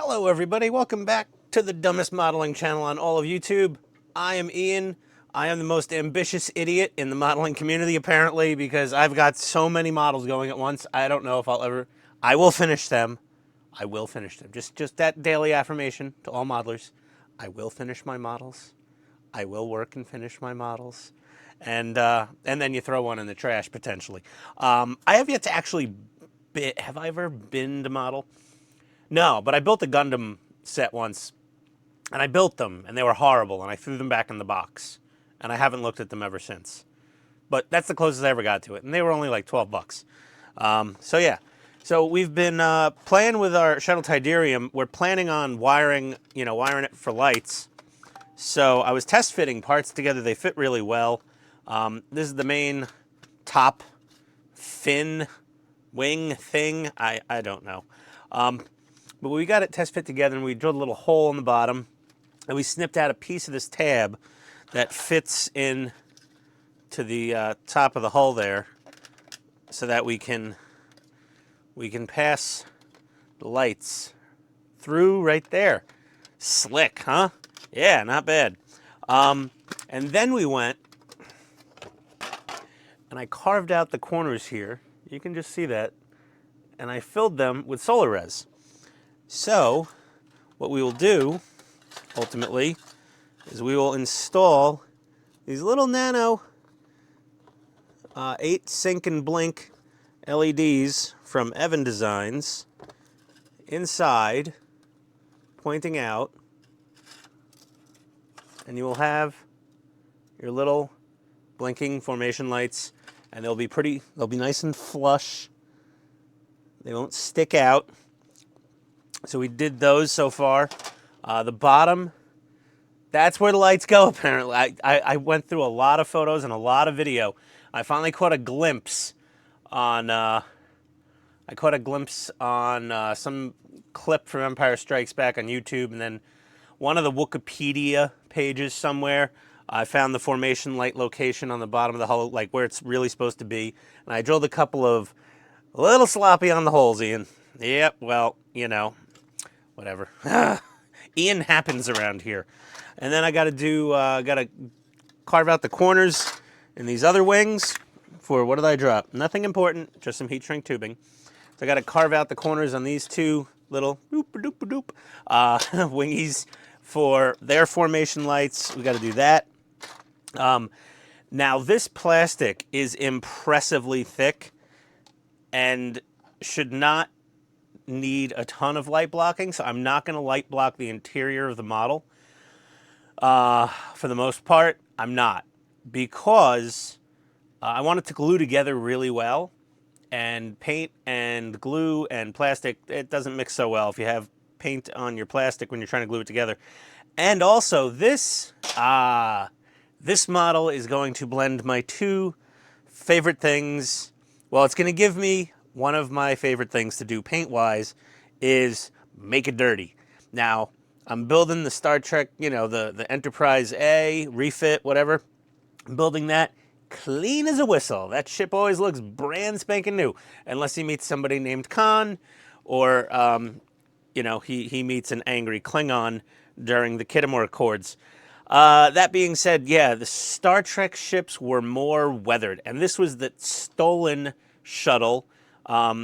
Hello everybody, welcome back to the dumbest modeling channel on all of YouTube. I am Ian. I am the most ambitious idiot in the modeling community apparently because I've got so many models going at once. I don't know if I will finish them. I will finish them. Just that daily affirmation to all modelers. I will finish my models. I will work and finish my models. And then you throw one in the trash potentially. I have yet to actually, have I ever been to model? No, but I built a Gundam set once, and I built them, and they were horrible, and I threw them back in the box, and I haven't looked at them ever since. But that's the closest I ever got to it, and they were only like 12 bucks. So yeah, so we've been playing with our Shuttle Tydirium. We're planning on wiring it for lights. So I was test fitting parts together. They fit really well. This is the main top fin wing thing. I don't know. But we got it test fit together and we drilled a little hole in the bottom and we snipped out a piece of this tab that fits in to the top of the hull there so that we can pass the lights through right there. Slick, huh? Yeah, not bad. And then we went and I carved out the corners here. You can just see that. And I filled them with solar res. So, what we will do, ultimately, is we will install these little nano 8 sync and blink LEDs from Evan Designs inside, pointing out, and you will have your little blinking formation lights, and they'll be nice and flush. They won't stick out. So we did those so far. The bottom, that's where the lights go apparently. I went through a lot of photos and a lot of video. I finally caught a glimpse on some clip from Empire Strikes Back on YouTube, and then one of the Wikipedia pages somewhere. I found the formation light location on the bottom of the hull, like where it's really supposed to be. And I drilled a little sloppy on the holes, Ian. Yep, well, you know. Whatever. Ian happens around here. And then I got to carve out the corners in these other wings for, what did I drop? Nothing important, just some heat shrink tubing. So I got to carve out the corners on these two little wingies for their formation lights. We got to do that. Now this plastic is impressively thick and should not need a ton of light blocking, so I'm not going to light block the interior of the model. For the most part, I'm not, because I want it to glue together really well, and paint and glue and plastic, it doesn't mix so well if you have paint on your plastic when you're trying to glue it together. And also this model is going to blend my two favorite things. Well, it's going to give me one of my favorite things to do paint-wise is make it dirty. Now, I'm building the Star Trek, the Enterprise A, refit, whatever. I'm building that clean as a whistle. That ship always looks brand spanking new, unless he meets somebody named Khan, or, he meets an angry Klingon during the Kittimore Accords. That being said, yeah, the Star Trek ships were more weathered, and this was the stolen shuttle,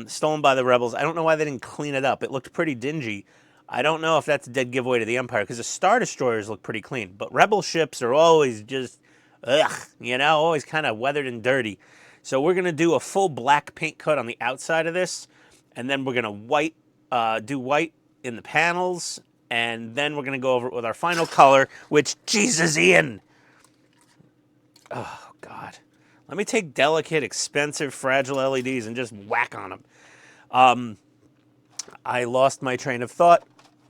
stolen by the rebels. I don't know why they didn't clean it up. It looked pretty dingy. I don't know if that's a dead giveaway to the Empire, because the Star Destroyers look pretty clean, but rebel ships are always just, always kind of weathered and dirty. So we're going to do a full black paint coat on the outside of this, and then we're going to do white in the panels, and then we're going to go over it with our final color, which, Jesus, Ian! Oh, God. Let me take delicate, expensive, fragile LEDs and just whack on them. I lost my train of thought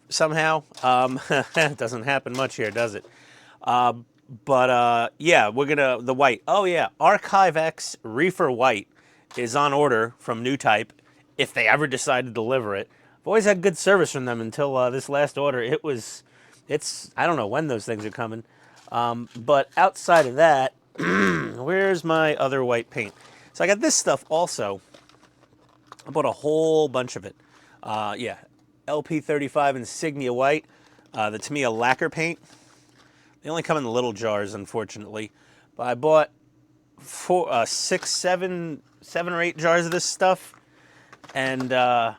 somehow. It doesn't happen much here, does it? Yeah, the white. Oh, yeah, Archive X Reefer White is on order from New Type, if they ever decide to deliver it. I've always had good service from them until this last order. I don't know when those things are coming. But outside of that, where's my other white paint? So I got this stuff also. I bought a whole bunch of it. Yeah, LP35 Insignia White, the Tamiya lacquer paint. They only come in the little jars, unfortunately. But I bought 7 or 8 jars of this stuff. And I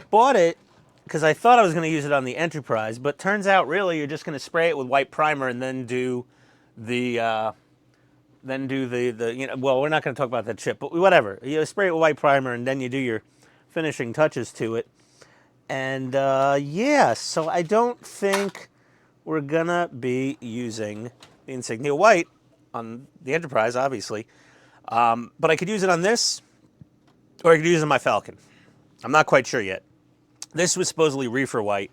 bought it because I thought I was going to use it on the Enterprise. But turns out, really, you're just going to spray it with white primer and then do the well, we're not going to talk about that shit, but whatever. You spray it with white primer and then you do your finishing touches to it. And yeah, so I don't think we're gonna be using the Insignia White on the Enterprise, obviously. But I could use it on this, or I could use it on my Falcon. I'm not quite sure yet. This was supposedly reefer white.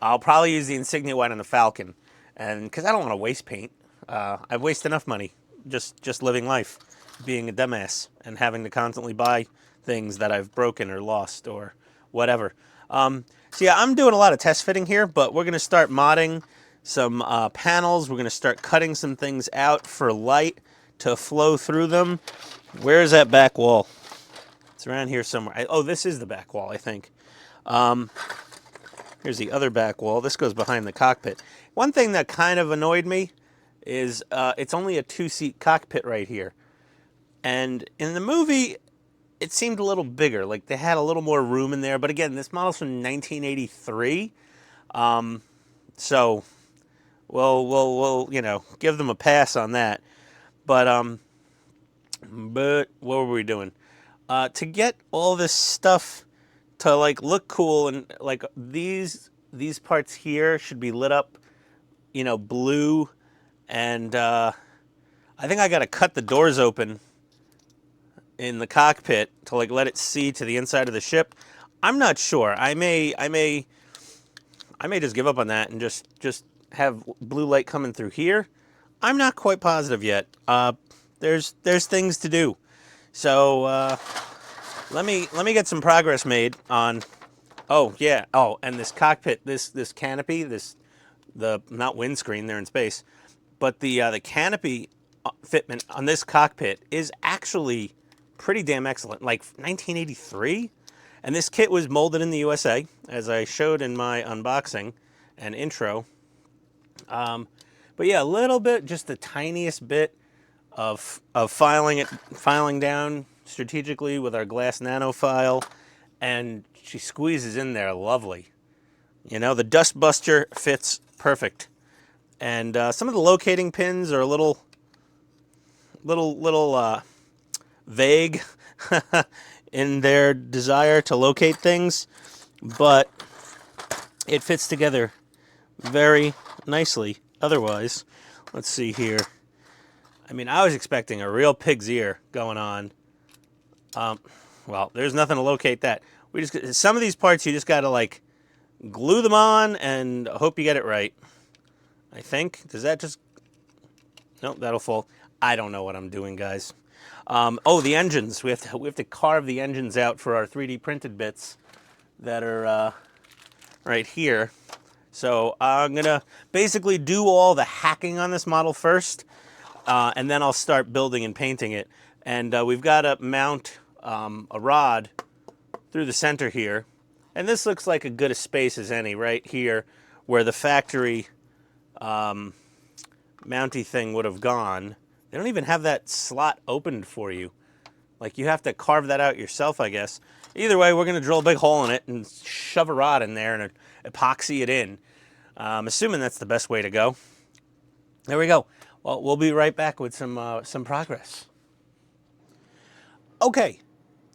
I'll probably use the Insignia White on the Falcon, and because I don't want to waste paint. I've wasted enough money just living life, being a dumbass, and having to constantly buy things that I've broken or lost or whatever. So yeah, I'm doing a lot of test fitting here, but we're going to start modding some panels. We're going to start cutting some things out for light to flow through them. Where's that back wall? It's around here somewhere. Oh, this is the back wall, I think. Here's the other back wall. This goes behind the cockpit. One thing that kind of annoyed me is it's only a 2-seat cockpit right here. And in the movie, it seemed a little bigger. Like they had a little more room in there. But again, this model's from 1983. So we'll you know, give them a pass on that. But what were we doing? To get all this stuff to like look cool, and like these parts here should be lit up, you know, blue. And I think I got to cut the doors open in the cockpit to like let it see to the inside of the ship. I'm not sure. I may just give up on that and just have blue light coming through here. I'm not quite positive yet. There's things to do. So let me get some progress made on. Oh yeah. Oh, and this cockpit, this canopy, the not windscreen, they're in space, but the canopy fitment on this cockpit is actually pretty damn excellent. Like 1983, and this kit was molded in the USA, as I showed in my unboxing and intro. But yeah, a little bit, just the tiniest bit of filing down strategically with our glass nano file, and she squeezes in there lovely. You know, the dust buster fits perfect. And some of the locating pins are a little vague in their desire to locate things, but it fits together very nicely otherwise. Let's see here. I mean, I was expecting a real pig's ear going on. Well, there's nothing to locate that. Some of these parts you just got to like glue them on and hope you get it right. I think. Does that just... Nope, that'll fall. I don't know what I'm doing, guys. Oh, the engines. We have to carve the engines out for our 3D printed bits that are right here. So I'm going to basically do all the hacking on this model first, and then I'll start building and painting it. And we've got to mount a rod through the center here. And this looks like as good a space as any right here where the factory mounty thing would have gone. They don't even have that slot opened for you. Like you have to carve that out yourself, I guess. Either way, we're going to drill a big hole in it and shove a rod in there and epoxy it in. I'm assuming that's the best way to go. There we go. Well, we'll be right back with some progress. Okay,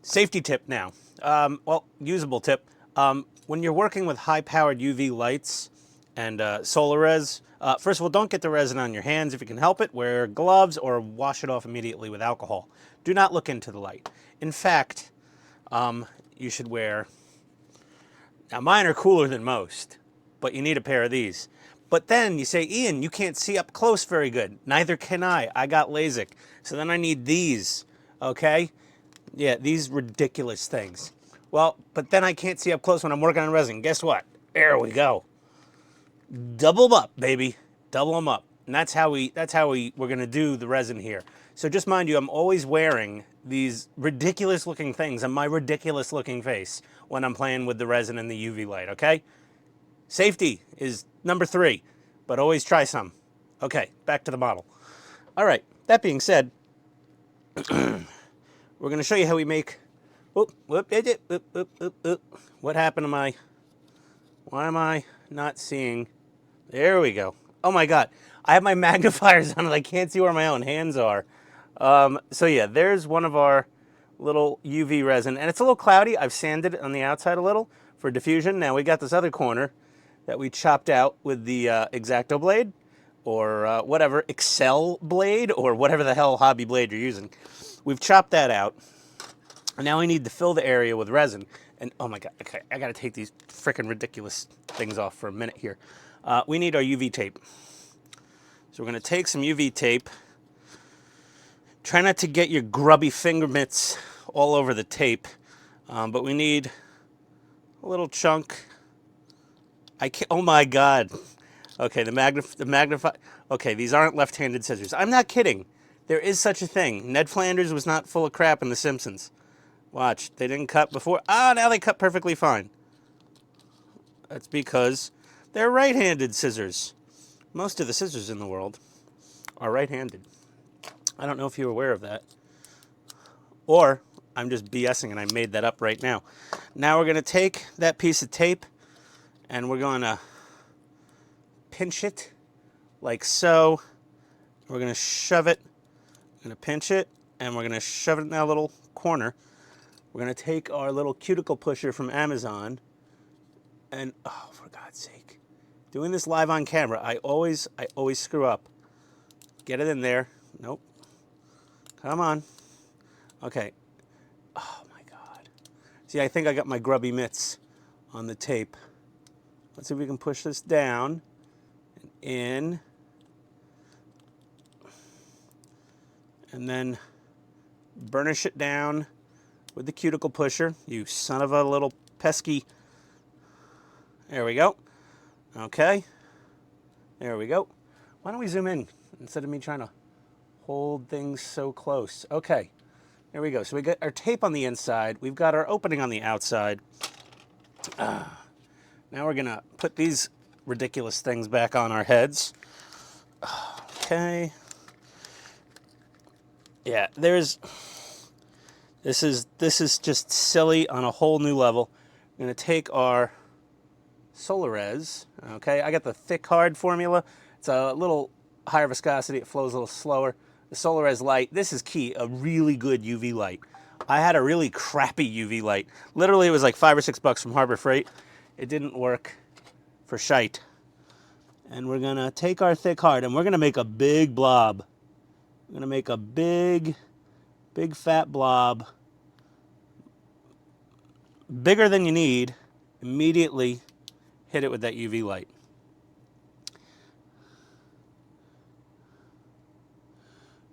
safety tip now. Well, usable tip. When you're working with high-powered UV lights and solar res, first of all, don't get the resin on your hands if you can help it. Wear gloves or wash it off immediately with alcohol. Do not look into the light. In fact, you should wear... Now, mine are cooler than most, but you need a pair of these. But then you say, Ian, you can't see up close very good. Neither can I. I got LASIK. So then I need these, okay? Yeah, these ridiculous things. Well, but then I can't see up close when I'm working on resin. Guess what? There we go. Double them up, baby. Double them up. And that's how we're going to do the resin here. So just mind you, I'm always wearing these ridiculous looking things on my ridiculous looking face when I'm playing with the resin and the UV light, okay? Safety is number 3, but always try some. Okay, back to the model. All right, that being said, we're going to show you how we make... What happened to my... Why am I not seeing... There we go. Oh my God. I have my magnifiers on and I can't see where my own hands are. So yeah, there's one of our little UV resin. And it's a little cloudy. I've sanded it on the outside a little for diffusion. Now we got this other corner that we chopped out with the X-Acto blade, or whatever, Excel blade, or whatever the hell hobby blade you're using. We've chopped that out. And now we need to fill the area with resin. And oh my God, okay, I gotta take these freaking ridiculous things off for a minute here. We need our UV tape. So we're gonna take some UV tape. Try not to get your grubby finger mitts all over the tape, but we need a little chunk. I can't, oh my God. Okay, the magnify, okay, these aren't left-handed scissors. I'm not kidding. There is such a thing. Ned Flanders was not full of crap in The Simpsons. Watch, they didn't cut before. Ah, now they cut perfectly fine. That's because they're right-handed scissors. Most of the scissors in the world are right-handed. I don't know if you're aware of that. Or I'm just BSing and I made that up right now. Now we're going to take that piece of tape and we're going to pinch it like so. We're going to shove it. We're going to pinch it and we're going to shove it in that little corner. We're going to take our little cuticle pusher from Amazon and, oh, for God's sake, doing this live on camera, I always screw up. Get it in there. Nope. Come on. Okay. Oh my God. See, I think I got my grubby mitts on the tape. Let's see if we can push this down and in. And then burnish it down with the cuticle pusher. You son of a little pesky. There we go. Okay. There we go. Why don't we zoom in instead of me trying to hold things so close? Okay. There we go. So we got our tape on the inside. We've got our opening on the outside. Now we're going to put these ridiculous things back on our heads. Okay. Yeah, this is just silly on a whole new level. I'm going to take our Solarez. Okay, I got the thick hard formula. It's a little higher viscosity. It flows a little slower. The Solarez light. This is key. A really good UV light. I had a really crappy UV light. Literally, it was like $5 or $6 from Harbor Freight. It didn't work for shite. And we're gonna take our thick hard and we're gonna make a big blob. I'm gonna make a big fat blob. Bigger than you need. Immediately hit it with that UV light.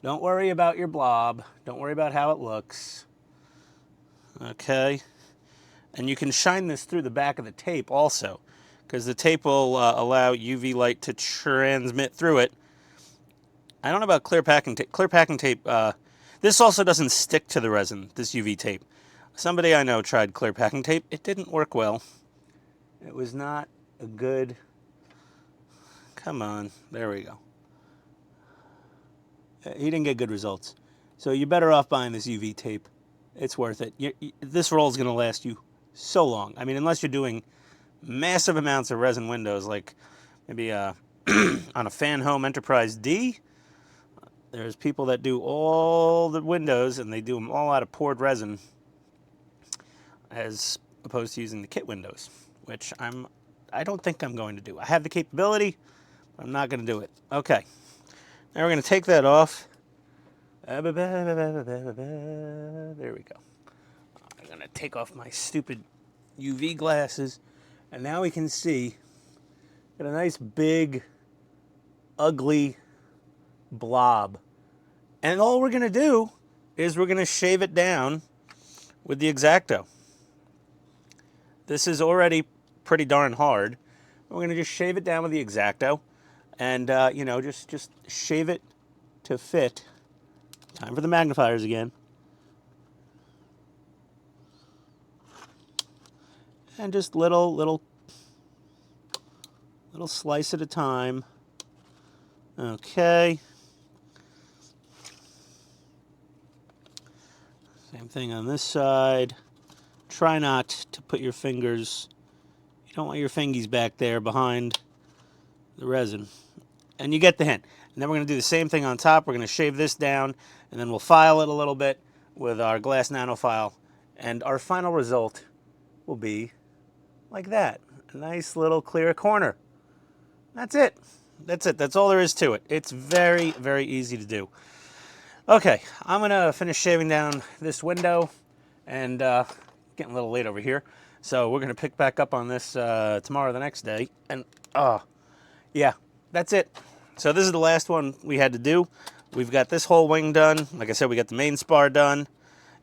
Don't worry about your blob. Don't worry about how it looks. Okay. And you can shine this through the back of the tape also, because the tape will allow UV light to transmit through it. I don't know about clear packing tape. Clear packing tape, this also doesn't stick to the resin, this UV tape. Somebody I know tried clear packing tape. It didn't work well. It was not a good... Come on. There we go. He didn't get good results. So you're better off buying this UV tape. It's worth it. This roll is going to last you so long. I mean, unless you're doing massive amounts of resin windows, like maybe on a Fan Home Enterprise D. There's people that do all the windows, and they do them all out of poured resin, as opposed to using the kit windows, which I don't think I'm going to do. I have the capability, but I'm not going to do it. Okay. Now we're going to take that off. There we go. I'm going to take off my stupid UV glasses, and now we can see got a nice big ugly blob. And all we're going to do is we're going to shave it down with the X-Acto. This is already pretty darn hard. We're going to just shave it down with the X-Acto and you know, just shave it to fit. Time for the magnifiers again. And just little slice at a time. Okay. Same thing on this side. Try not to put your fingers, you don't want your fingies back there behind the resin. And you get the hint. And then we're going to do the same thing on top. We're going to shave this down, and then we'll file it a little bit with our glass nanofile. And our final result will be like that. A nice little clear corner. That's it. That's it. That's all there is to it. It's very, very easy to do. Okay, I'm going to finish shaving down this window, and getting a little late over here. So we're going to pick back up on this tomorrow or the next day. And, yeah, that's it. So this is the last one we had to do. We've got this whole wing done. Like I said, we got the main spar done.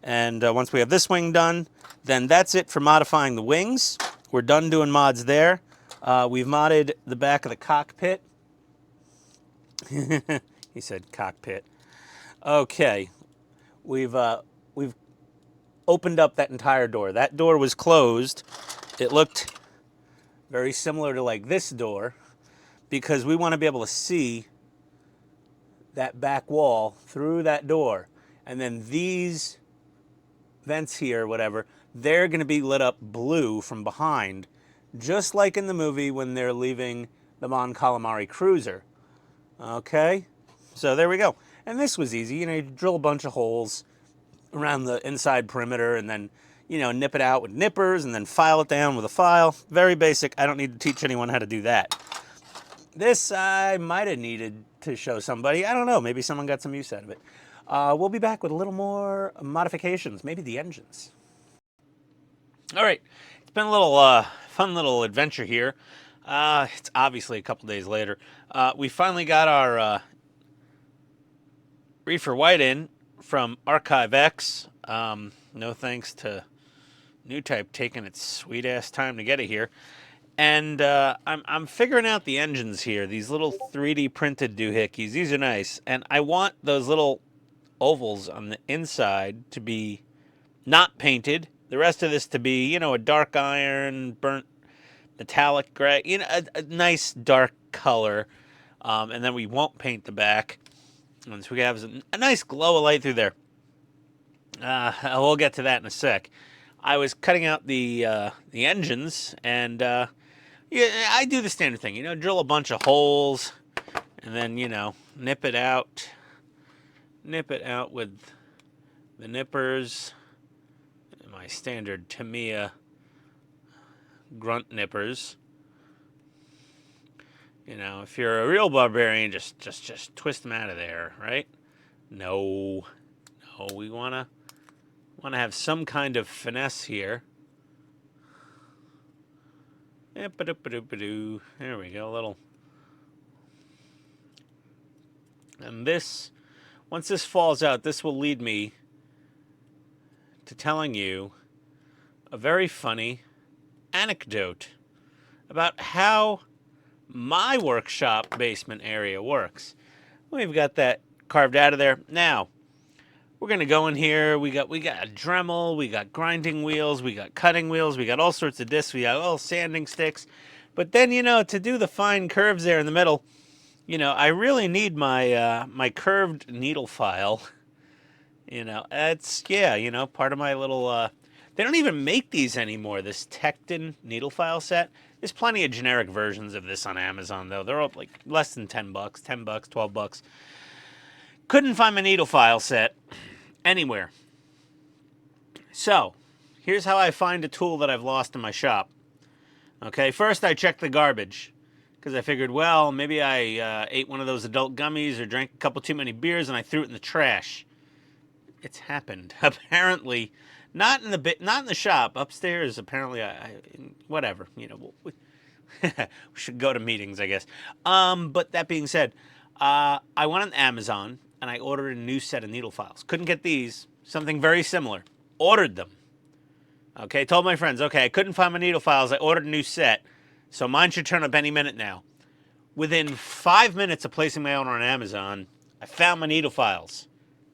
And once we have this wing done, then that's it for modifying the wings. We're done doing mods there. We've modded the back of the cockpit. He said cockpit. Okay, we've opened up that entire door. That door was closed. It looked very similar to like this door because we want to be able to see that back wall through that door. And then these vents here, whatever, they're going to be lit up blue from behind, just like in the movie when they're leaving the Mon Calamari cruiser. Okay, so there we go. And this was easy. You know, you drill a bunch of holes around the inside perimeter and then, you know, nip it out with nippers and then file it down with a file. Very basic. I don't need to teach anyone how to do that. This I might have needed to show somebody. I don't know. Maybe someone got some use out of it. We'll be back with a little more modifications, maybe the engines. All right. It's been a little fun little adventure here. It's obviously a couple days later. We finally got our reefer white in from Archive X. No thanks to New Type taking its sweet ass time to get it here. And I'm figuring out the engines here. These little 3D printed doohickeys. These are nice. And I want those little ovals on the inside to be not painted. The rest of this to be, you know, a dark iron, burnt metallic gray. You know, a nice dark color. And then we won't paint the back. And so we have a nice glow of light through there. We'll get to that in a sec. I was cutting out the engines, and yeah, I do the standard thing. You know, drill a bunch of holes, and then, you know, nip it out. Nip it out with the nippers. My standard Tamiya grunt nippers. You know, if you're a real barbarian, just twist them out of there, right? No, we wanna have some kind of finesse here. There we go, a little. And this, once this falls out, this will lead me to telling you a very funny anecdote about how my workshop basement area works. We've got that carved out of there. Now, we're going to go in here. We got a Dremel, we got grinding wheels, we got cutting wheels, we got all sorts of discs, we got all sanding sticks. But then, you know, to do the fine curves there in the middle, you know, I really need my my curved needle file. You know, that's, yeah, you know, part of my little, they don't even make these anymore, this Tecton needle file set. There's plenty of generic versions of this on Amazon, though. They're all like less than $10, $10, $12. Couldn't find my needle file set anywhere. So, here's how I find a tool that I've lost in my shop. Okay, first I checked the garbage, because I figured, well, maybe I ate one of those adult gummies or drank a couple too many beers and I threw it in the trash. It's happened. Apparently, not in the shop. Upstairs, apparently, whatever. You know, we should go to meetings, I guess. But that being said, I went on Amazon and I ordered a new set of needle files. Couldn't get these. Something very similar. Ordered them. Okay, told my friends, okay, I couldn't find my needle files. I ordered a new set, so mine should turn up any minute now. Within 5 minutes of placing my order on Amazon, I found my needle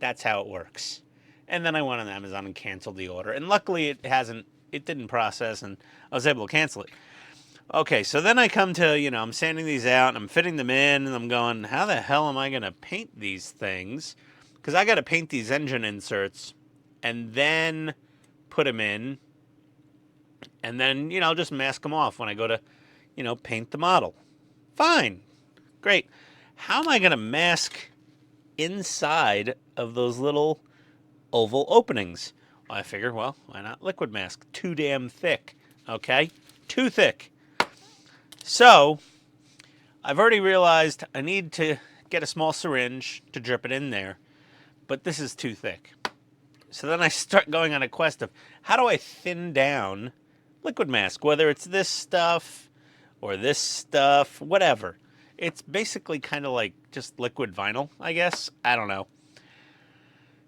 That's how it works. And then I went on Amazon and canceled the order. And luckily it hasn't it didn't process, and I was able to cancel it. Okay, so then I come to, I'm sanding these out, and I'm fitting them in, and I'm going, how the hell am I going to paint these things? Because I got to paint these engine inserts, and then put them in, and then, I'll just mask them off when I go to, paint the model. Fine. Great. How am I going to mask inside of those little oval openings? Well, I figure, well, why not liquid mask? Too damn thick. Okay? Too thick. So, I've already realized I need to get a small syringe to drip it in there, but this is too thick. So then I start going on a quest of how do I thin down liquid mask, whether it's this stuff or this stuff, whatever. It's basically kind of like just liquid vinyl, I guess. I don't know.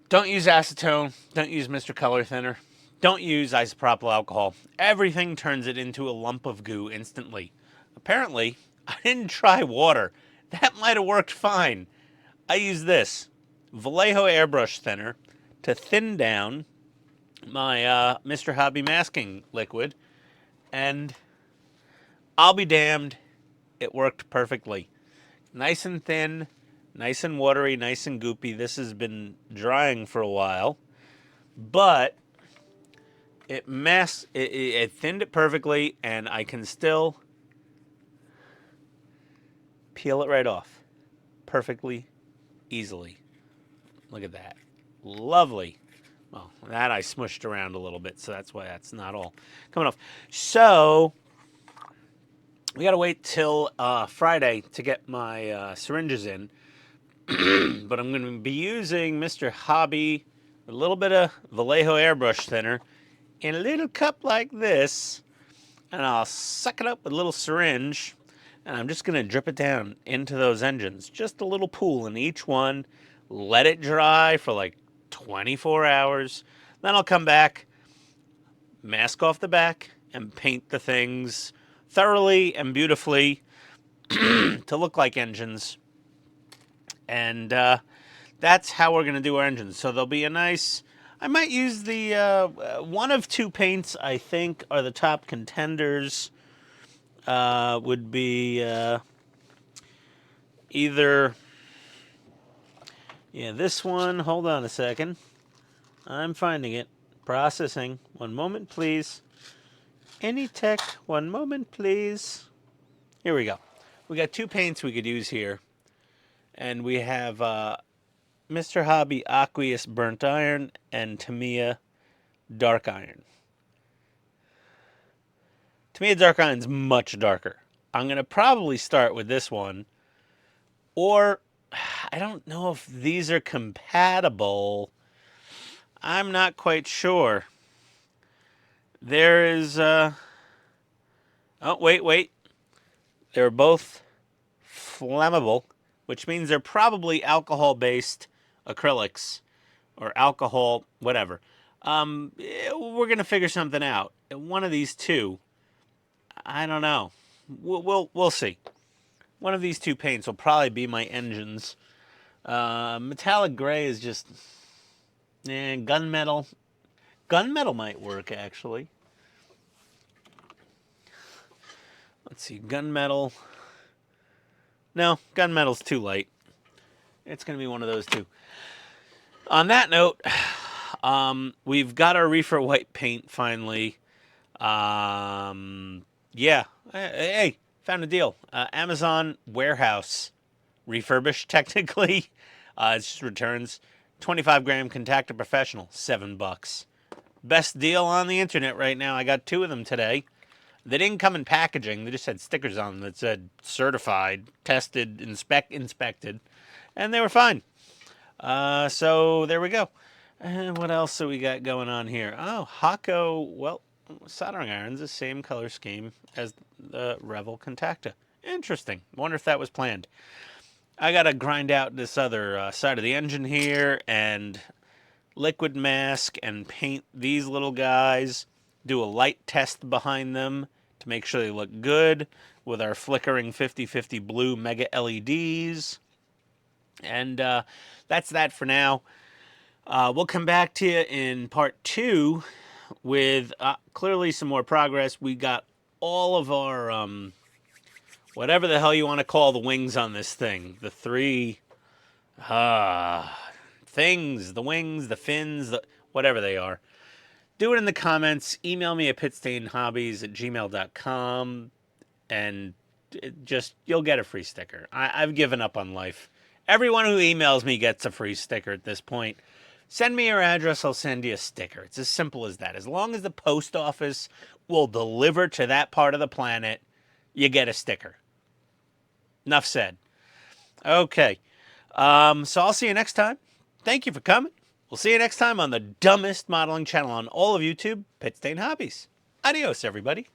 Don't use acetone. Don't use Mr. Color Thinner. Don't use isopropyl alcohol. Everything turns it into a lump of goo instantly. Apparently, I didn't try water. That might have worked fine. I use this Vallejo airbrush thinner to thin down my Mr. Hobby masking liquid, and I'll be damned, it worked perfectly. Nice and thin, nice and watery, nice and goopy. This has been drying for a while, but it thinned it perfectly, and I can still peel it right off perfectly, easily. Look at that. Lovely. Well, that I smushed around a little bit, so that's why that's not all coming off. So, we got to wait till Friday to get my syringes in. But I'm going to be using Mr. Hobby, a little bit of Vallejo airbrush thinner, in a little cup like this, and I'll suck it up with a little syringe, and I'm just going to drip it down into those engines. Just a little pool in each one. Let it dry for like 24 hours. Then I'll come back, mask off the back, and paint the things thoroughly and beautifully to look like engines. And that's how we're going to do our engines. So there'll be a nice... I might use the one of two paints I think are the top contenders. Would be either... Yeah, this one. Hold on a second. I'm finding it. Processing. One moment, please. Anytech. One moment, please. Here we go. We got two paints we could use here. And we have Mr. Hobby Aqueous Burnt Iron and Tamiya Dark Iron. Tamiya Dark Iron's much darker. I'm going to probably start with this one. Or, I don't know if these are compatible. I'm not quite sure. There is... Oh, wait. They're both flammable, which means they're probably alcohol-based acrylics or alcohol, whatever. We're gonna figure something out. One of these two, I don't know. We'll see. One of these two paints will probably be my engines. Metallic gray is just gunmetal. Gunmetal might work actually. Let's see, gunmetal. No, gunmetal's too light. It's going to be one of those two. On that note, we've got our reefer white paint finally. Yeah. Hey, found a deal. Amazon warehouse refurbished, technically. It just returns 25-gram Contactor Professional, $7. Best deal on the internet right now. I got two of them today. They didn't come in packaging. They just had stickers on them that said certified, tested, inspected, and they were fine. So there we go. And what else do we got going on here? Oh, Hako, well, soldering irons, the same color scheme as the Revel Contacta. Interesting. Wonder if that was planned. I got to grind out this other side of the engine here and liquid mask and paint these little guys. Do a light test behind them to make sure they look good with our flickering 50/50 blue mega LEDs. And that's that for now. We'll come back to you in part 2 with clearly some more progress. We got all of our, whatever the hell you want to call the wings on this thing. The three things, the wings, the fins, whatever they are. Do it in the comments. Email me at pitstainhobbies@gmail.com, and you'll get a free sticker. I've given up on life. Everyone who emails me gets a free sticker at this point. Send me your address, I'll send you a sticker. It's as simple as that. As long as the post office will deliver to that part of the planet, you get a sticker. Enough said. Okay. So I'll see you next time. Thank you for coming. We'll see you next time on the dumbest modeling channel on all of YouTube, Pitstain Hobbies. Adios, everybody.